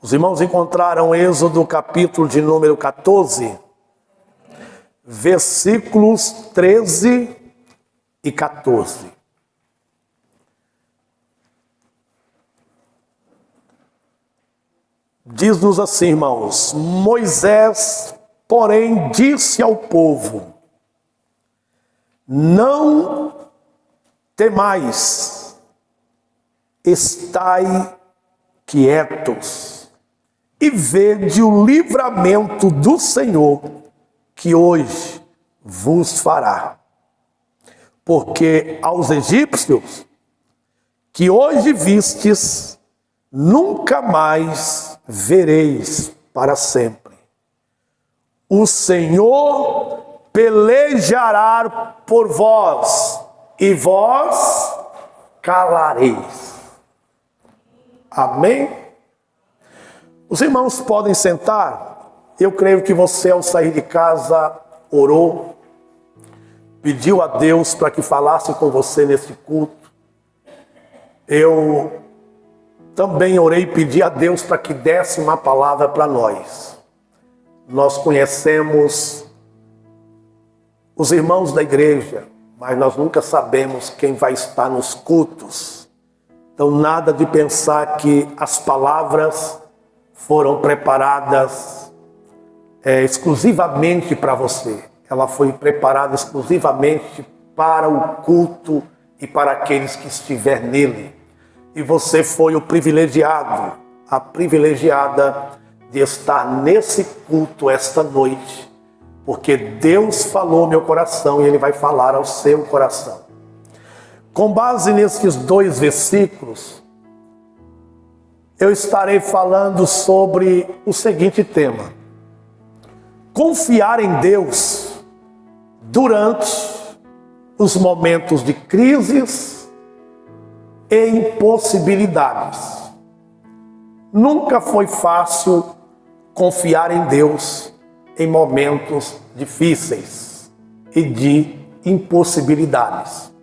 Os irmãos encontraram Êxodo capítulo de número 14, versículos 13 e 14. Diz-nos assim, irmãos: Moisés, porém, disse ao povo: não temais, estai quietos e vede o livramento do Senhor que hoje vos fará. Porque aos egípcios que hoje vistes, nunca mais vereis para sempre. O Senhor pelejará por vós, e vós calareis. Amém? Os irmãos podem sentar. Eu creio que você, ao sair de casa, orou, pediu a Deus para que falasse com você nesse culto. Eu também orei e pedi a Deus para que desse uma palavra para nós. Nós conhecemos os irmãos da igreja, mas nós nunca sabemos quem vai estar nos cultos. Então, nada de pensar que as palavras foram preparadas exclusivamente para você. Ela foi preparada exclusivamente para o culto e para aqueles que estiver nele. E você foi o privilegiado, a privilegiada de estar nesse culto esta noite, porque Deus falou ao meu coração e Ele vai falar ao seu coração. Com base nesses dois versículos, eu estarei falando sobre o seguinte tema: confiar em Deus durante os momentos de crises e impossibilidades. Nunca foi fácil confiar em Deus em momentos difíceis e de impossibilidades.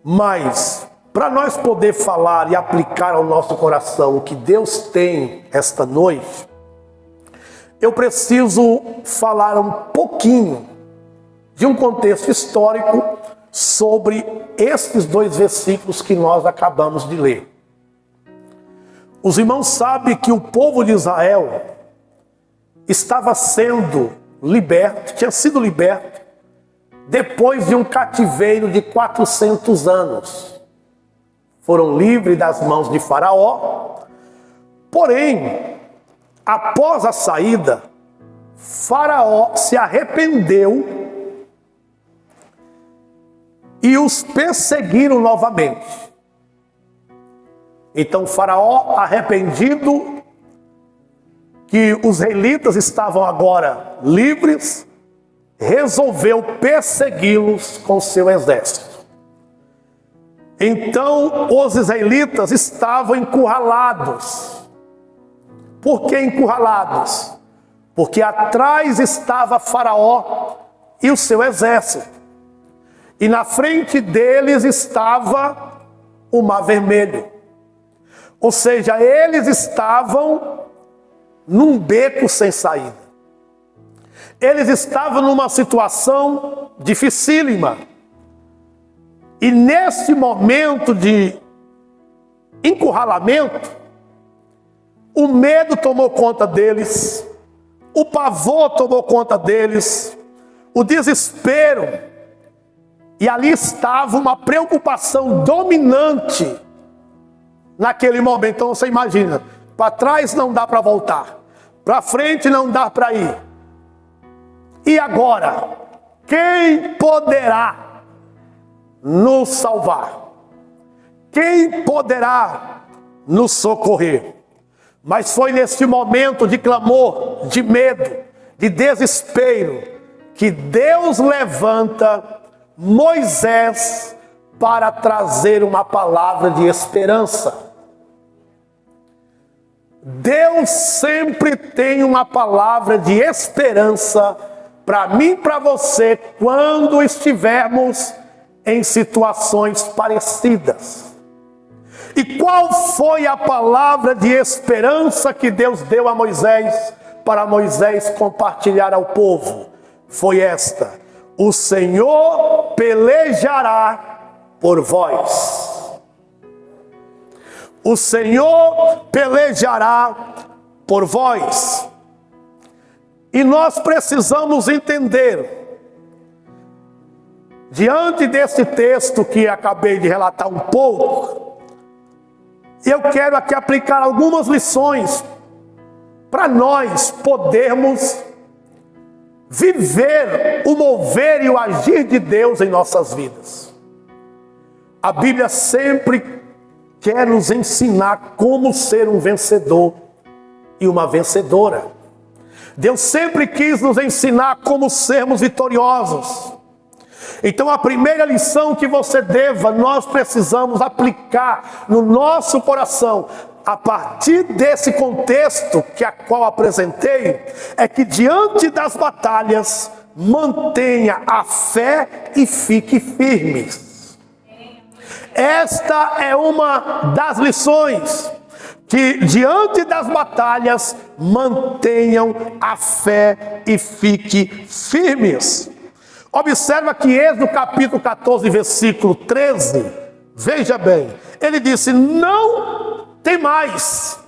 Mas, para nós poder falar e aplicar ao nosso coração o que Deus tem esta noite, eu preciso falar um pouquinho de um contexto histórico sobre estes dois versículos que nós acabamos de ler. Os irmãos sabem que o povo de Israel estava sendo liberto, tinha sido liberto, depois de um cativeiro de 400 anos. Foram livres das mãos de Faraó. Porém, após a saída, Faraó se arrependeu e os perseguiram novamente. Então Faraó, arrependido que os israelitas estavam agora livres, resolveu persegui-los com seu exército. Então os israelitas estavam encurralados. Por que encurralados? Porque atrás estava Faraó e o seu exército. E na frente deles estava o Mar Vermelho. Ou seja, eles estavam num beco sem saída. Eles estavam numa situação dificílima. E nesse momento de encurralamento, o medo tomou conta deles, o pavor tomou conta deles, o desespero. E ali estava uma preocupação dominante naquele momento. Então você imagina, para trás não dá para voltar, para frente não dá para ir. E agora, quem poderá nos salvar? Quem poderá nos socorrer? Mas foi nesse momento de clamor, de medo, de desespero, que Deus levanta Moisés para trazer uma palavra de esperança. Deus sempre tem uma palavra de esperança para mim e para você quando estivermos em situações parecidas. E qual foi a palavra de esperança que Deus deu a Moisés, para Moisés compartilhar ao povo? Foi esta: o Senhor pelejará por vós. O Senhor pelejará por vós. E nós precisamos entender, diante desse texto que acabei de relatar um pouco, eu quero aqui aplicar algumas lições para nós podermos viver o mover e o agir de Deus em nossas vidas. A Bíblia sempre quer nos ensinar como ser um vencedor e uma vencedora. Deus sempre quis nos ensinar como sermos vitoriosos. Então a primeira lição que nós precisamos aplicar no nosso coração, a partir desse contexto a qual apresentei, é que diante das batalhas, mantenha a fé e fique firme. Esta é uma das lições, que diante das batalhas, mantenham a fé e fique firmes. Observa que Êxodo capítulo 14, versículo 13, veja bem, ele disse: não temais.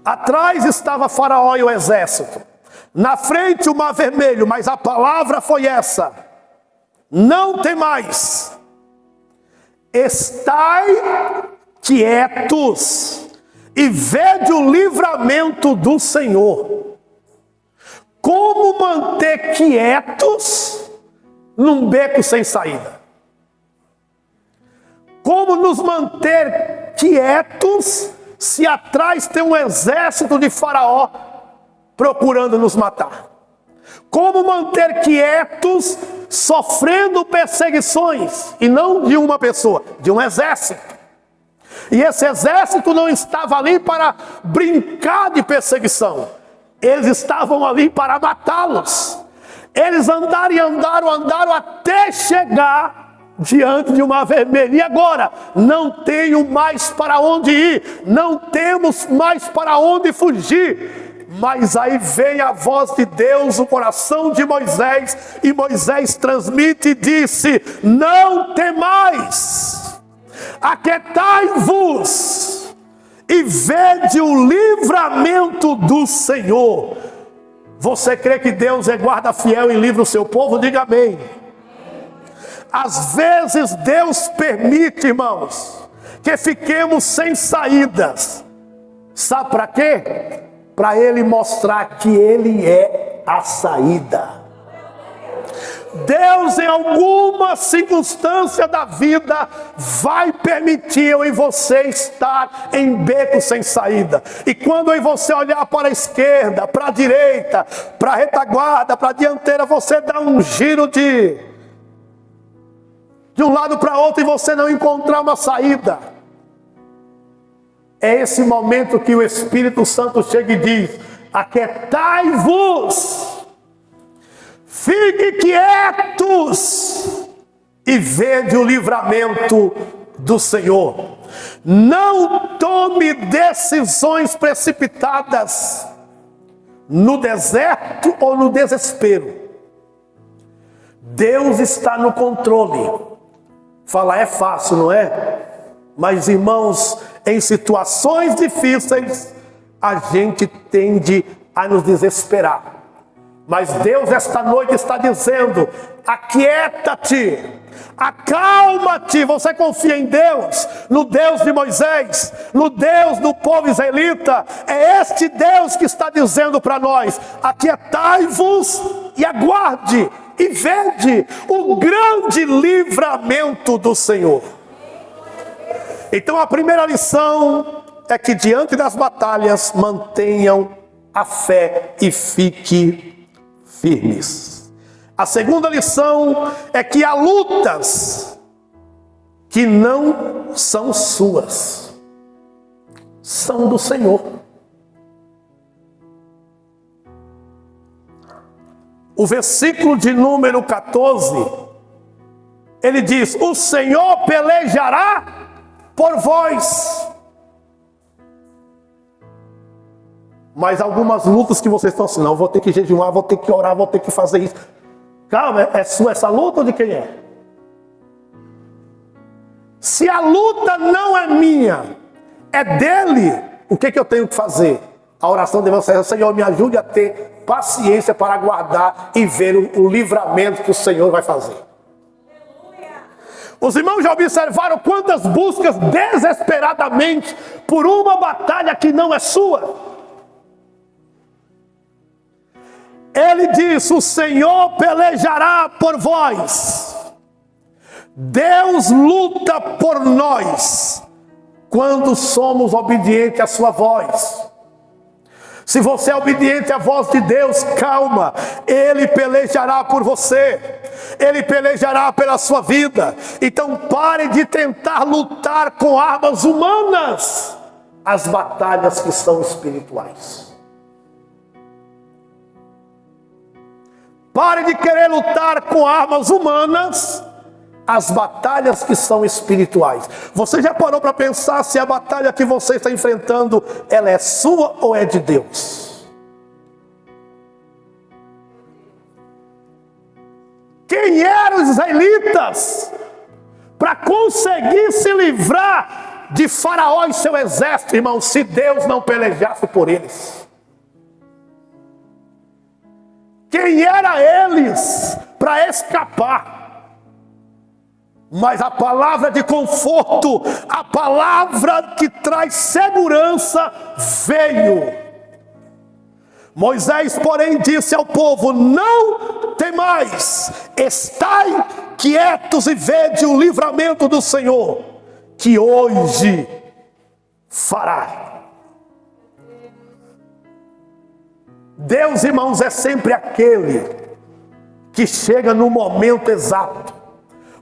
Atrás estava Faraó e o exército, na frente o mar vermelho, mas a palavra foi essa: não temais, estai quietos e vede o livramento do Senhor. Como manter quietos num beco sem saída? Como nos manter quietos se atrás tem um exército de Faraó procurando nos matar? Como manter quietos sofrendo perseguições, e não de uma pessoa, de um exército? E esse exército não estava ali para brincar de perseguição. Eles estavam ali para matá-los. Eles andaram até chegar diante de uma vermelha. E agora? Não tenho mais para onde ir. Não temos mais para onde fugir. Mas aí vem a voz de Deus no coração de Moisés. E Moisés transmite e disse: não temais, aquietai-vos e vede o livramento do Senhor. Você crê que Deus é guarda fiel e livra o seu povo? Diga amém. Às vezes Deus permite, irmãos, que fiquemos sem saídas. Sabe para quê? Para Ele mostrar que Ele é a saída. Deus, em alguma circunstância da vida, vai permitir eu e você estar em beco sem saída. E quando eu e você olhar para a esquerda, para a direita, para a retaguarda, para a dianteira, você dá um giro de um lado para outro e você não encontrar uma saída. É esse momento que o Espírito Santo chega e diz: aquietai-vos, fiquem quietos e vede o livramento do Senhor. Não tome decisões precipitadas no deserto ou no desespero. Deus está no controle. Falar é fácil, não é? Mas, irmãos, em situações difíceis, a gente tende a nos desesperar. Mas Deus esta noite está dizendo: aquieta-te, acalma-te. Você confia em Deus, no Deus de Moisés, no Deus do povo israelita. É este Deus que está dizendo para nós: aquietai-vos e aguarde e vede o grande livramento do Senhor. Então a primeira lição é que diante das batalhas mantenham a fé e fique firmes. A segunda lição é que há lutas que não são suas, são do Senhor. O versículo de número 14, ele diz: o Senhor pelejará por vós. Mas algumas lutas que vocês estão assim, não, vou ter que jejuar, vou ter que orar, vou ter que fazer isso. Calma, é sua essa luta ou de quem é? Se a luta não é minha, é dele, o que eu tenho que fazer? A oração de vocês, Senhor, me ajude a ter paciência para aguardar e ver o livramento que o Senhor vai fazer. Os irmãos já observaram quantas buscas desesperadamente por uma batalha que não é sua? Ele diz, o Senhor pelejará por vós. Deus luta por nós quando somos obedientes à sua voz. Se você é obediente à voz de Deus, calma, Ele pelejará por você, Ele pelejará pela sua vida. Então pare de tentar lutar com armas humanas as batalhas que são espirituais. Pare de querer lutar com armas humanas as batalhas que são espirituais. Você já parou para pensar se a batalha que você está enfrentando, ela é sua ou é de Deus? Quem eram os israelitas para conseguir se livrar de Faraó e seu exército, irmão, se Deus não pelejasse por eles? Quem eram eles para escapar? Mas a palavra de conforto, a palavra que traz segurança veio. Moisés, porém, disse ao povo, não temais, estai quietos e vede o livramento do Senhor, que hoje fará. Deus, irmãos, é sempre aquele que chega no momento exato.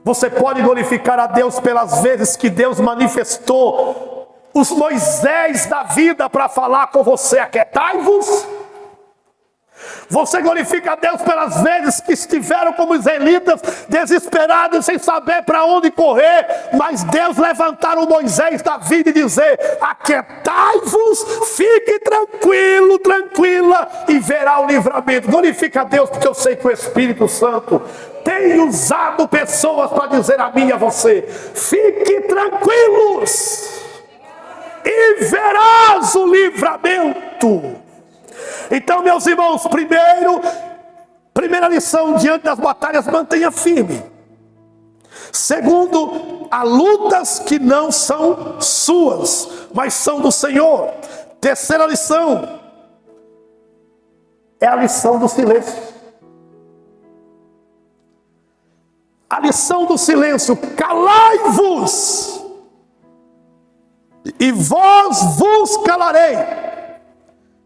Você pode glorificar a Deus pelas vezes que Deus manifestou os Moisés da vida para falar com você, aquietai-vos. Você glorifica a Deus pelas vezes que estiveram como israelitas, desesperados, sem saber para onde correr, mas Deus levantaram Moisés da vida e dizer, aquietai-vos, fique tranquilo, tranquila, e verá o livramento. Glorifica a Deus, porque eu sei que o Espírito Santo tem usado pessoas para dizer a mim e a você, fique tranquilos, e verás o livramento. Então, meus irmãos, primeira lição diante das batalhas, mantenha firme. Segundo, há lutas que não são suas, mas são do Senhor. Terceira lição é a lição do silêncio. A lição do silêncio, calai-vos, e vós vos calarei.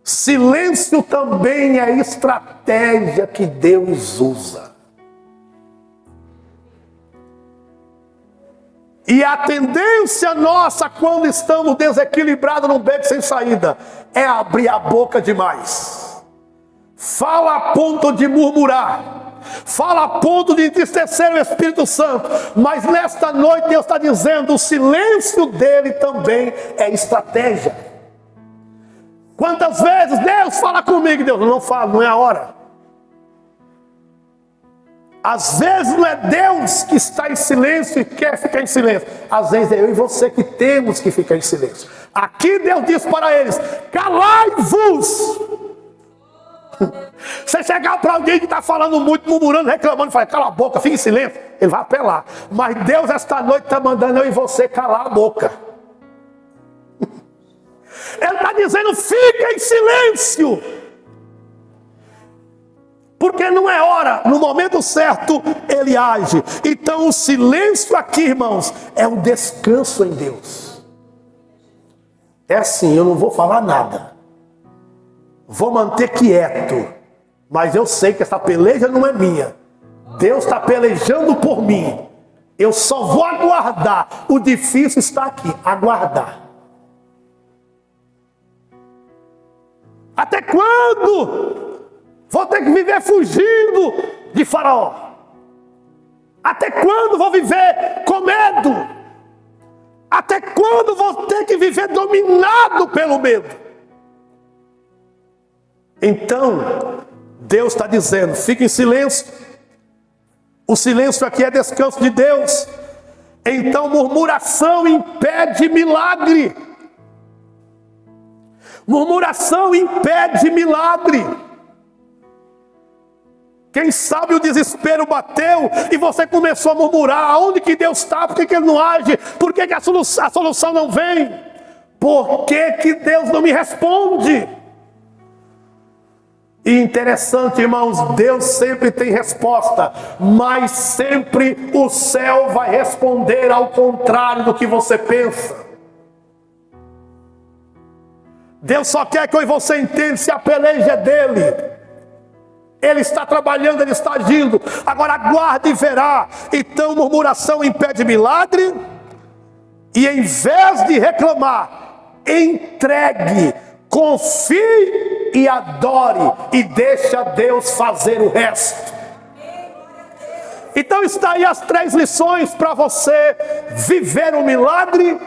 Silêncio também é estratégia que Deus usa. E a tendência nossa quando estamos desequilibrados num beco sem saída é abrir a boca demais. Fala a ponto de murmurar. Fala a ponto de entristecer o Espírito Santo. Mas nesta noite Deus está dizendo, o silêncio dele também é estratégia. Quantas vezes Deus fala comigo, Deus, eu não falo, não é a hora. Às vezes não é Deus que está em silêncio e quer ficar em silêncio. Às vezes é eu e você que temos que ficar em silêncio. Aqui Deus diz para eles, calai-vos. Você chegar para alguém que está falando muito, murmurando, reclamando, fala, cala a boca, fica em silêncio, ele vai apelar. Mas Deus esta noite está mandando eu e você calar a boca. Ele está dizendo, fica em silêncio. Porque não é hora, no momento certo ele age. Então o silêncio aqui, irmãos, é um descanso em Deus. É assim, eu não vou falar nada, vou manter quieto, mas eu sei que essa peleja não é minha. Deus está pelejando por mim. Eu só vou aguardar. O difícil está aqui, aguardar. Até quando vou ter que viver fugindo de Faraó? Até quando vou viver com medo? Até Até quando vou ter que viver dominado pelo medo? Então, Deus está dizendo, fique em silêncio. O silêncio aqui é descanso de Deus. Então, murmuração impede milagre. Murmuração impede milagre. Quem sabe o desespero bateu e você começou a murmurar. Aonde que Deus está? Por que Ele não age? Por que a solução não vem? Por que Deus não me responde? E interessante, irmãos, Deus sempre tem resposta, mas sempre o céu vai responder ao contrário do que você pensa. Deus só quer que eu e você entenda se a peleja é dele. Ele está trabalhando, ele está agindo. Agora aguarde e verá. Então murmuração impede milagre. E em vez de reclamar, entregue, confie e adore. E deixa Deus fazer o resto. Então está aí as 3 lições para você viver o milagre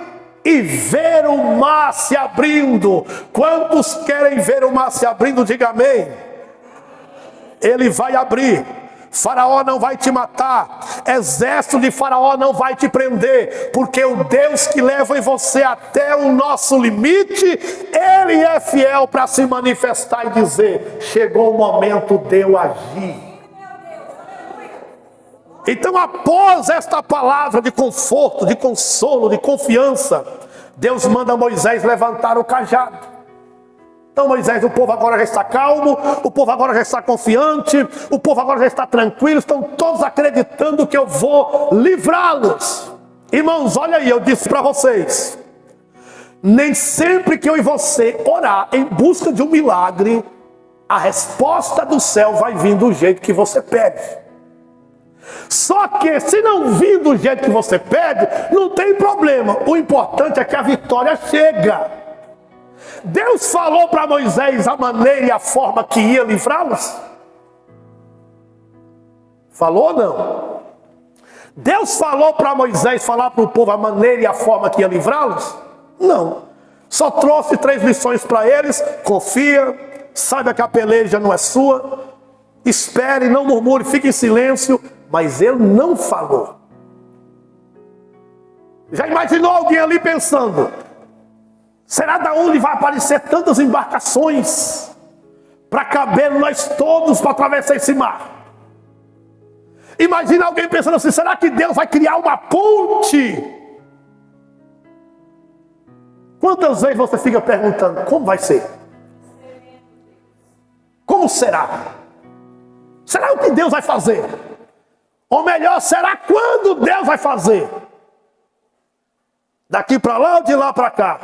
e ver o mar se abrindo. Quantos querem ver o mar se abrindo? Diga amém. Ele vai abrir. Faraó não vai te matar. Exército de Faraó não vai te prender. Porque o Deus que leva em você até o nosso limite, Ele é fiel para se manifestar e dizer, chegou o momento de eu agir. Então, após esta palavra de conforto, de consolo, de confiança, Deus manda Moisés levantar o cajado. Então Moisés, o povo agora já está calmo, o povo agora já está confiante, o povo agora já está tranquilo, estão todos acreditando que eu vou livrá-los. Irmãos, olha aí, eu disse para vocês, nem sempre que eu e você orar em busca de um milagre, a resposta do céu vai vir do jeito que você pede. Só que se não vir do jeito que você pede, não tem problema. O importante é que a vitória chega. Deus falou para Moisés a maneira e a forma que ia livrá-los? Falou ou não? Deus falou para Moisés falar para o povo a maneira e a forma que ia livrá-los? Não. Só trouxe 3 lições para eles. Confia, saiba que a peleja não é sua, espere, não murmure, fique em silêncio. Mas ele não falou. Já imaginou alguém ali pensando, será da onde vai aparecer tantas embarcações para caber nós todos para atravessar esse mar? Imagina alguém pensando assim, será que Deus vai criar uma ponte? Quantas vezes você fica perguntando, como vai ser? Como será? Será o que Deus vai fazer? Ou melhor, será quando Deus vai fazer? Daqui para lá ou de lá para cá?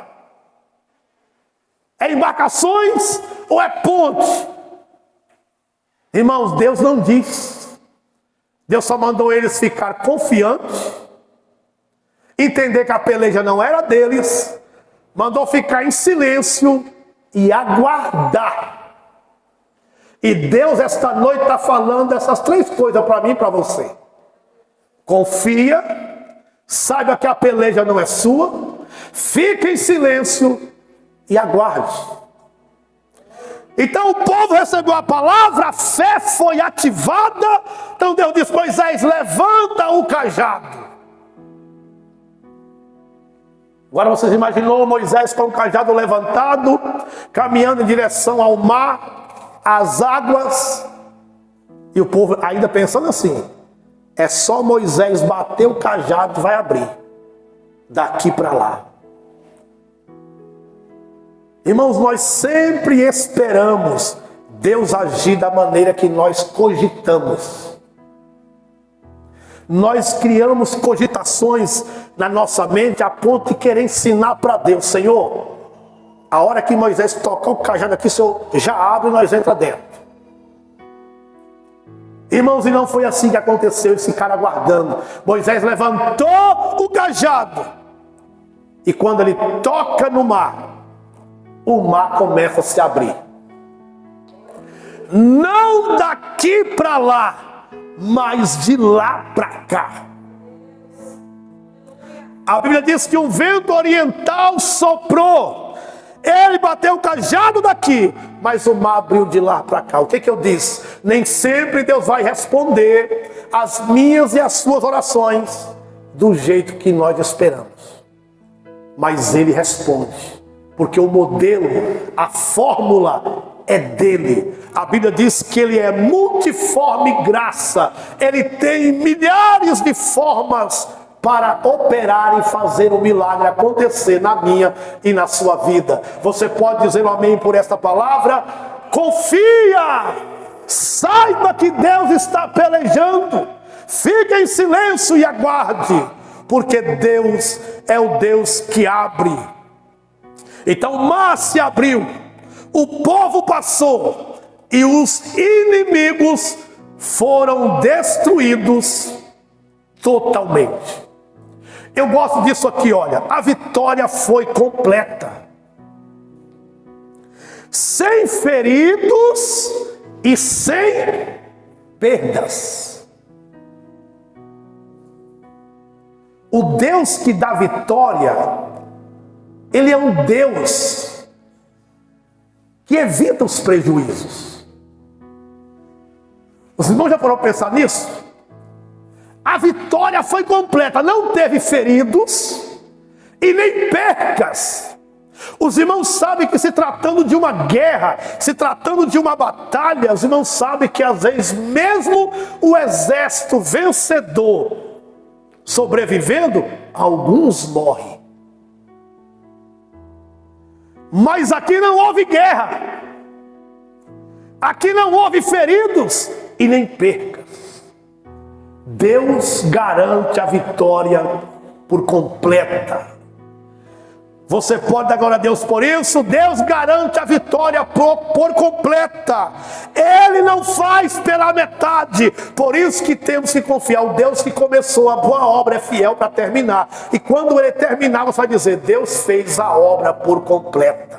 É embarcações ou é ponte? Irmãos, Deus não diz. Deus só mandou eles ficar confiantes, entender que a peleja não era deles, mandou ficar em silêncio e aguardar. E Deus esta noite está falando essas 3 coisas para mim e para você. Confia, saiba que a peleja não é sua, fique em silêncio e aguarde. Então o povo recebeu a palavra, a fé foi ativada. Então Deus disse, Moisés, levanta o cajado. Agora vocês imaginou Moisés com o cajado levantado, caminhando em direção ao mar, as águas, e o povo ainda pensando assim, é só Moisés bater o cajado, vai abrir, daqui para lá. Irmãos, nós sempre esperamos Deus agir da maneira que nós cogitamos. Nós criamos cogitações na nossa mente a ponto de querer ensinar para Deus, Senhor, a hora que Moisés tocar o cajado aqui, o Senhor já abre e nós entra dentro. Irmãos, e não foi assim que aconteceu, esse cara aguardando. Moisés levantou o cajado. E quando ele toca no mar, o mar começa a se abrir. Não daqui para lá, mas de lá para cá. A Bíblia diz que um vento oriental soprou. Ele bateu o cajado daqui, mas o mar abriu de lá para cá. O que eu disse? Nem sempre Deus vai responder as minhas e as suas orações do jeito que nós esperamos. Mas Ele responde, porque o modelo, a fórmula é dele. A Bíblia diz que Ele é multiforme graça. Ele tem milhares de formas para operar e fazer o milagre acontecer na minha e na sua vida. Você pode dizer um amém por esta palavra? Confia! Saiba que Deus está pelejando. Fique em silêncio e aguarde, porque Deus é o Deus que abre. Então o mar se abriu, o povo passou e os inimigos foram destruídos totalmente. Eu gosto disso aqui, olha, a vitória foi completa, sem feridos e sem perdas. O Deus que dá vitória, Ele é um Deus que evita os prejuízos. Os irmãos já foram pensar nisso? A vitória foi completa, não teve feridos e nem percas. Os irmãos sabem que se tratando de uma guerra, se tratando de uma batalha, os irmãos sabem que às vezes mesmo o exército vencedor sobrevivendo, alguns morrem. Mas aqui não houve guerra, aqui não houve feridos e nem percas. Deus garante a vitória por completa. Você pode dar glória a Deus por isso? Deus garante a vitória por completa. Ele não faz pela metade. Por isso que temos que confiar. O Deus que começou a boa obra é fiel para terminar. E quando Ele terminar, você vai dizer: Deus fez a obra por completa.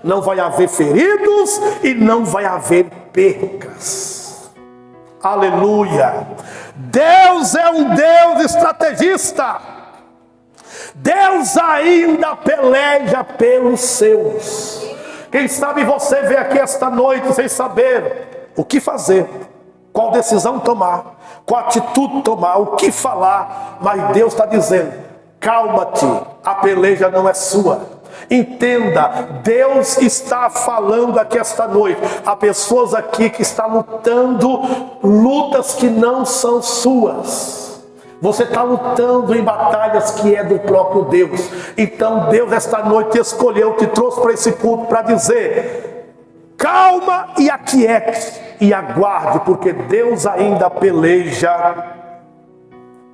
Não vai haver feridos e não vai haver percas. Aleluia! Deus é um Deus estrategista. Deus ainda peleja pelos seus. Quem sabe você veio aqui esta noite sem saber o que fazer, qual decisão tomar, qual atitude tomar, o que falar. Mas Deus está dizendo: calma-te, a peleja não é sua. Entenda, Deus está falando aqui esta noite. Há pessoas aqui que estão lutando lutas que não são suas. Você está lutando em batalhas que é do próprio Deus. Então Deus esta noite te escolheu, te trouxe para esse culto para dizer: calma e aquiete e aguarde, porque Deus ainda peleja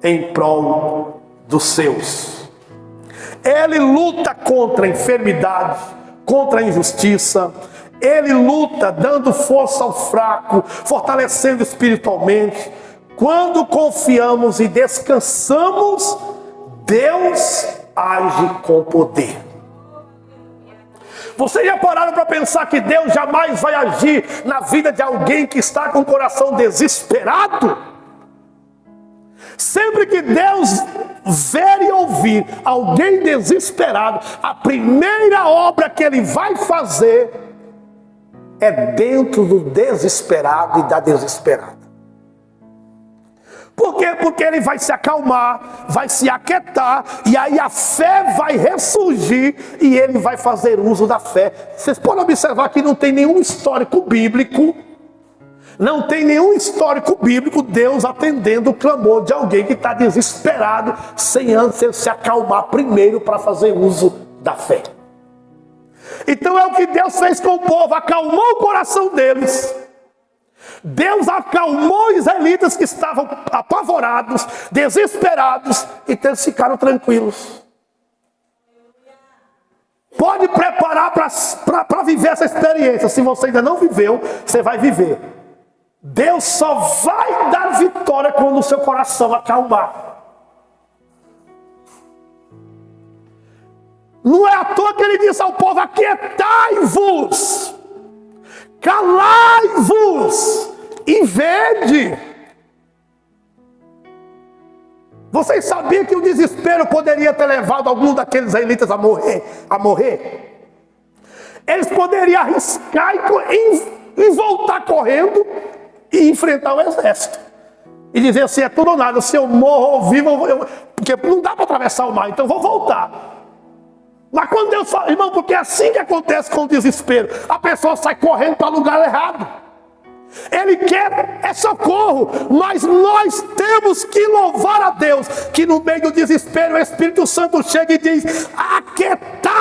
em prol dos seus. Ele luta contra a enfermidade, contra a injustiça. Ele luta dando força ao fraco, fortalecendo espiritualmente. Quando confiamos e descansamos, Deus age com poder. Vocês já pararam para pensar que Deus jamais vai agir na vida de alguém que está com o coração desesperado? Sempre que Deus ver e ouvir alguém desesperado, a primeira obra que Ele vai fazer é dentro do desesperado e da desesperada. Por quê? Porque ele vai se acalmar, vai se aquietar, e aí a fé vai ressurgir e ele vai fazer uso da fé. Vocês podem observar que não tem nenhum histórico bíblico, Deus atendendo o clamor de alguém que está desesperado, sem antes ele se acalmar primeiro para fazer uso da fé. Então é o que Deus fez com o povo, acalmou o coração deles. Deus acalmou os israelitas que estavam apavorados, desesperados, e eles ficaram tranquilos. Pode preparar para viver essa experiência. Se você ainda não viveu, você vai viver. Deus só vai dar vitória quando o seu coração acalmar. Não é à toa que ele disse ao povo: aquietai-vos, calai-vos e vede. Vocês sabiam que o desespero poderia ter levado algum daqueles israelitas a morrer? Eles poderiam arriscar e voltar correndo e enfrentar o exército. E dizer assim, é tudo ou nada, se eu morro ou vivo, porque não dá para atravessar o mar, então vou voltar. Mas quando Deus fala, irmão, porque é assim que acontece com o desespero. A pessoa sai correndo para o lugar errado. Ele quer socorro, mas nós temos que louvar a Deus, que no meio do desespero o Espírito Santo chega e diz, aquietai-vos,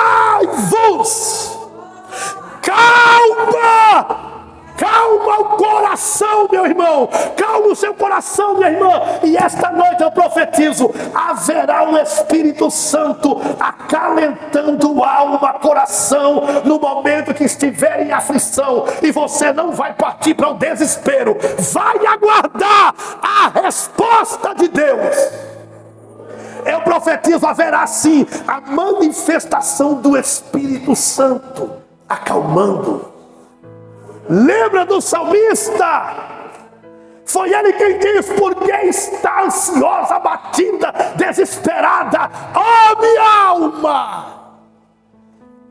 calma! Calma o coração, meu irmão. Calma o seu coração, minha irmã. E esta noite eu profetizo, haverá um Espírito Santo acalentando alma, coração, no momento que estiver em aflição. E você não vai partir para o desespero. Vai aguardar a resposta de Deus. Eu profetizo, haverá sim a manifestação do Espírito Santo acalmando. Lembra do salmista? Foi ele quem diz, porque está ansiosa, abatida, desesperada, ó minha alma,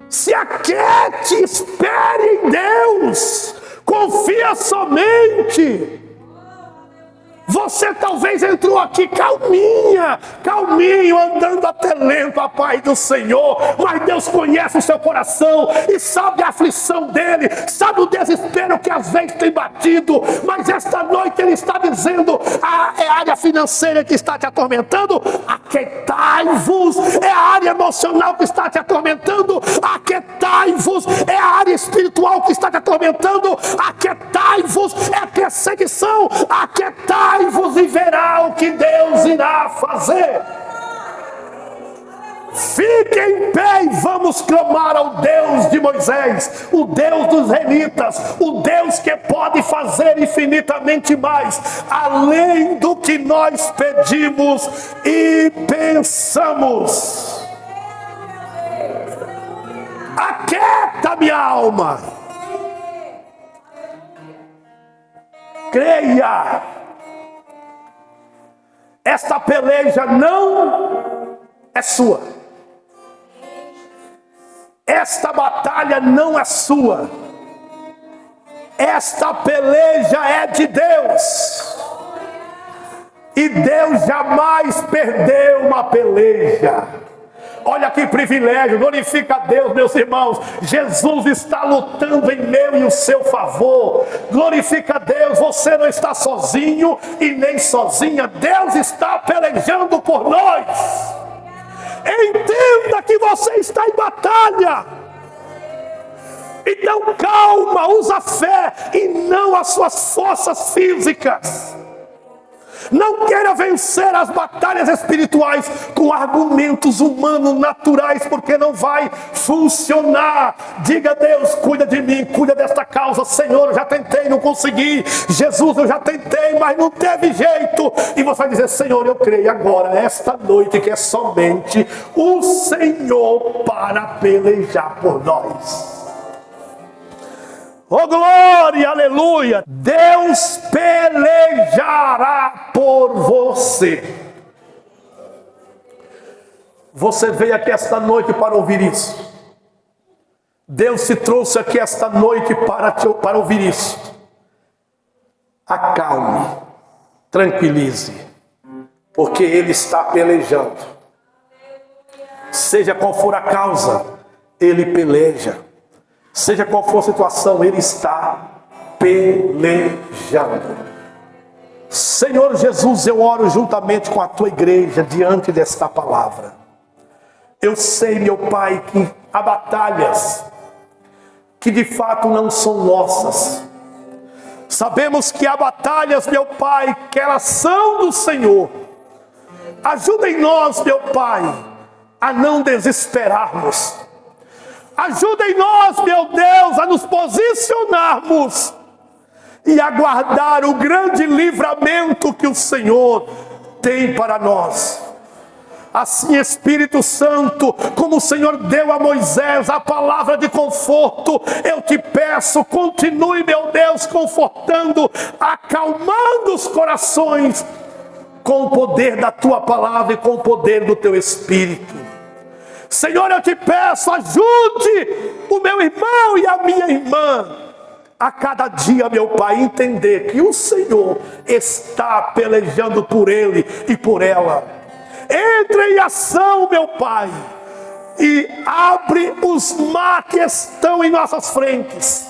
se aquiete, espere em Deus, confia somente. Você talvez entrou aqui calminho, andando até lento a paz do Senhor, mas Deus conhece o seu coração e sabe a aflição dele, sabe o desespero que às vezes tem batido, mas esta noite ele está dizendo, é a área financeira que está te atormentando, aquietai-vos. É a área emocional que está te atormentando, aquietai-vos. É a área espiritual que está te atormentando, aquietai-vos. É a perseguição, aquietai-vos e verá o que Deus irá fazer. Fique em pé e vamos clamar ao Deus de Moisés, o Deus dos israelitas, o Deus que pode fazer infinitamente mais, além do que nós pedimos e pensamos. Aquieta minha alma, creia. Esta peleja não é sua. Esta batalha não é sua. Esta peleja é de Deus. E Deus jamais perdeu uma peleja. Olha que privilégio, glorifica a Deus, meus irmãos. Jesus está lutando em meu e o seu favor. Glorifica a Deus, você não está sozinho e nem sozinha. Deus está pelejando por nós. Entenda que você está em batalha. Então calma, usa a fé e não as suas forças físicas. Não queira vencer as batalhas espirituais com argumentos humanos, naturais, porque não vai funcionar. Diga a Deus, cuida de mim, cuida desta causa. Senhor, eu já tentei, não consegui. Jesus, eu já tentei, mas não teve jeito. E você vai dizer, Senhor, eu creio agora, esta noite, que é somente o Senhor para pelejar por nós. Oh glória, aleluia! Deus pelejará por você. Você veio aqui esta noite para ouvir isso. Deus se trouxe aqui esta noite para ouvir isso. Acalme, tranquilize, porque Ele está pelejando. Seja qual for a causa, Ele peleja. Seja qual for a situação, Ele está pelejando. Senhor Jesus, eu oro juntamente com a Tua igreja diante desta palavra. Eu sei, meu Pai, que há batalhas que de fato não são nossas. Sabemos que há batalhas, meu Pai, que elas são do Senhor. Ajuda em nós, meu Pai, a não desesperarmos. Ajuda em nós, meu Deus, a nos posicionarmos e aguardar o grande livramento que o Senhor tem para nós. Assim, Espírito Santo, como o Senhor deu a Moisés a palavra de conforto, eu te peço, continue, meu Deus, confortando, acalmando os corações, com o poder da tua palavra e com o poder do teu Espírito. Senhor, eu te peço, ajude o meu irmão e a minha irmã a cada dia, meu Pai, entender que o Senhor está pelejando por ele e por ela. Entre em ação, meu Pai, e abre os mar que estão em nossas frentes.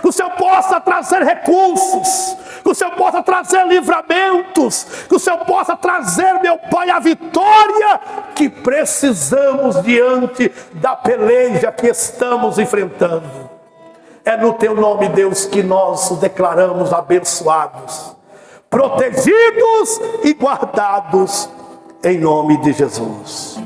Que o Senhor possa trazer recursos, que o Senhor possa trazer livramentos, que o Senhor possa trazer, meu Pai, a vitória que precisamos diante da peleja que estamos enfrentando. É no teu nome, Deus, que nós o declaramos abençoados, protegidos e guardados, em nome de Jesus.